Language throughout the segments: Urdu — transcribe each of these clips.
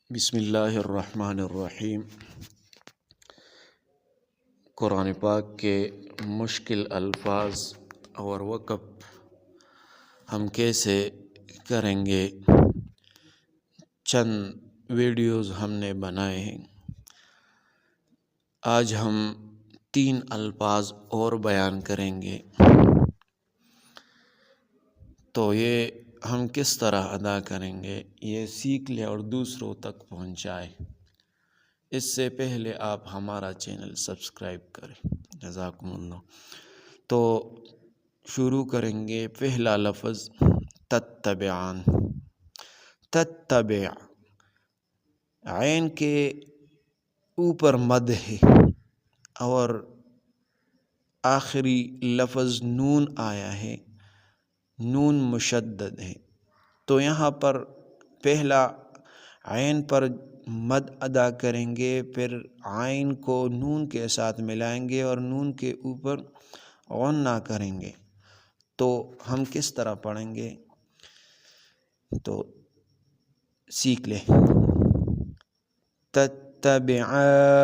بسم اللہ الرحمن الرحیم۔ قرآن پاک کے مشکل الفاظ اور وقف ہم کیسے کریں گے، چند ویڈیوز ہم نے بنائے ہیں۔ آج ہم 3 الفاظ اور بیان کریں گے، تو یہ ہم کس طرح ادا کریں گے یہ سیکھ لیں اور دوسروں تک پہنچائیں۔ اس سے پہلے آپ ہمارا چینل سبسکرائب کریں، جزاکم اللہ۔ تو شروع کریں گے۔ پہلا لفظ تتبعان۔ تتبع، عین کے اوپر مد ہے اور آخری لفظ نون آیا ہے، نون مشدد ہے، تو یہاں پر پہلا عین پر مد ادا کریں گے، پھر عین کو نون کے ساتھ ملائیں گے اور نون کے اوپر غنہ کریں گے۔ تو ہم کس طرح پڑھیں گے تو سیکھ لیں۔ تتبعان،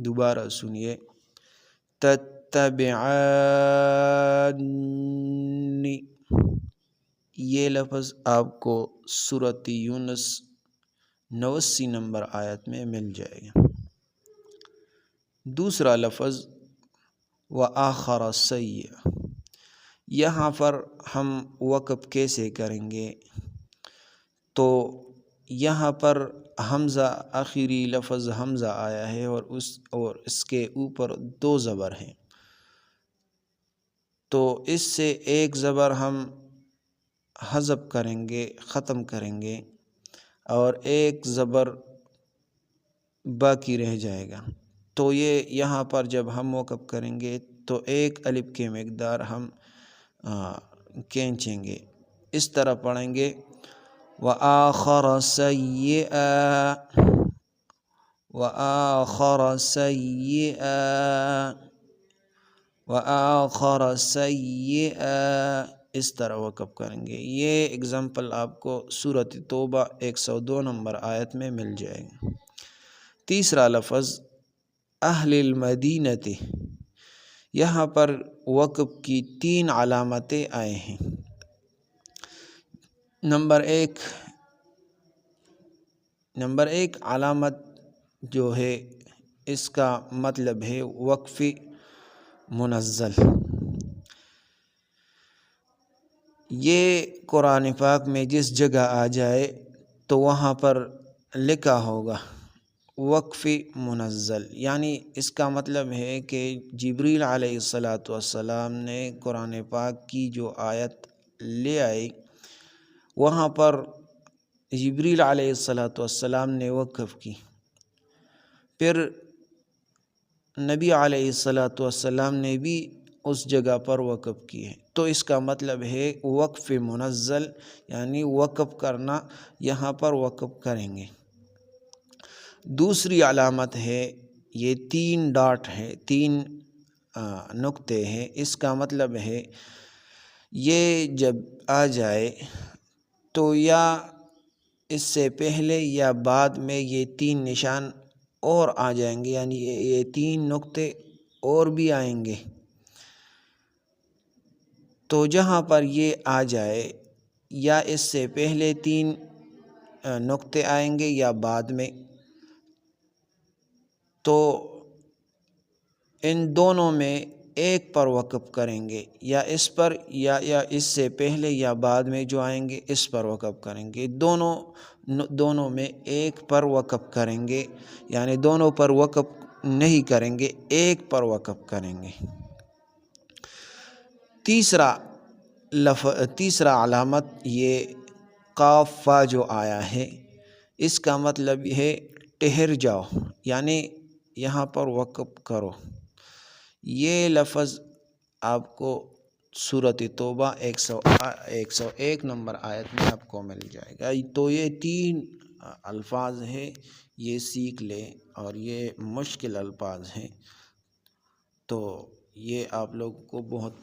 دوبارہ سنیے، تتبعان۔ یہ لفظ آپ کو سورۃ یونس 89 نمبر آیت میں مل جائے گا۔ دوسرا لفظ وآخر سیئ، یہاں پر ہم وقف کیسے کریں گے تو یہاں پر حمزہ، آخری لفظ حمزہ آیا ہے اور اس کے اوپر 2 زبر ہیں، تو اس سے ایک زبر ہم حذف کریں گے، ختم کریں گے، اور ایک زبر باقی رہ جائے گا۔ تو یہ یہاں پر جب ہم وقف کریں گے تو ایک الف کی مقدار ہم کھینچیں گے، اس طرح پڑھیں گے وآخر سیئا، وآخر سیئا، وآخر سیئا، اس طرح وقف کریں گے۔ یہ اگزامپل آپ کو سورۃ توبہ 102 نمبر آیت میں مل جائے گا۔ تیسرا لفظ اہل المدینۃ، یہاں پر وقف کی 3 علامتیں آئے ہیں۔ نمبر ایک علامت جو ہے اس کا مطلب ہے وقف منزل۔ یہ قرآن پاک میں جس جگہ آ جائے تو وہاں پر لکھا ہوگا وقف منزل، یعنی اس کا مطلب ہے کہ جبریل علیہ السلام نے قرآن پاک کی جو آیت لے آئی، وہاں پر جبریل علیہ السلام نے وقف کی، پھر نبی علیہ السلام نے بھی اس جگہ پر وقف کی ہے، تو اس کا مطلب ہے وقف منزل، یعنی وقف کرنا، یہاں پر وقف کریں گے۔ دوسری علامت ہے، یہ 3 ڈاٹ ہے، 3 نقطے ہیں، اس کا مطلب ہے یہ جب آ جائے تو یا اس سے پہلے یا بعد میں یہ 3 نشان اور آ جائیں گے، یعنی یہ 3 نقطے اور بھی آئیں گے۔ تو جہاں پر یہ آ جائے یا اس سے پہلے 3 نقطے آئیں گے یا بعد میں، تو ان دونوں میں ایک پر وقف کریں گے، یا اس پر یا اس سے پہلے یا بعد میں جو آئیں گے اس پر وقف کریں گے۔ دونوں میں ایک پر وقف کریں گے، یعنی دونوں پر وقف نہیں کریں گے، ایک پر وقف کریں گے۔ تیسرا علامت یہ قاف فا جو آیا ہے، اس کا مطلب ہے ٹھہر جاؤ، یعنی یہاں پر وقف کرو۔ یہ لفظ آپ کو سورۃ توبہ 101 نمبر آیت میں آپ کو مل جائے گا۔ تو یہ 3 الفاظ ہیں، یہ سیکھ لیں، اور یہ مشکل الفاظ ہیں، تو یہ آپ لوگوں کو بہت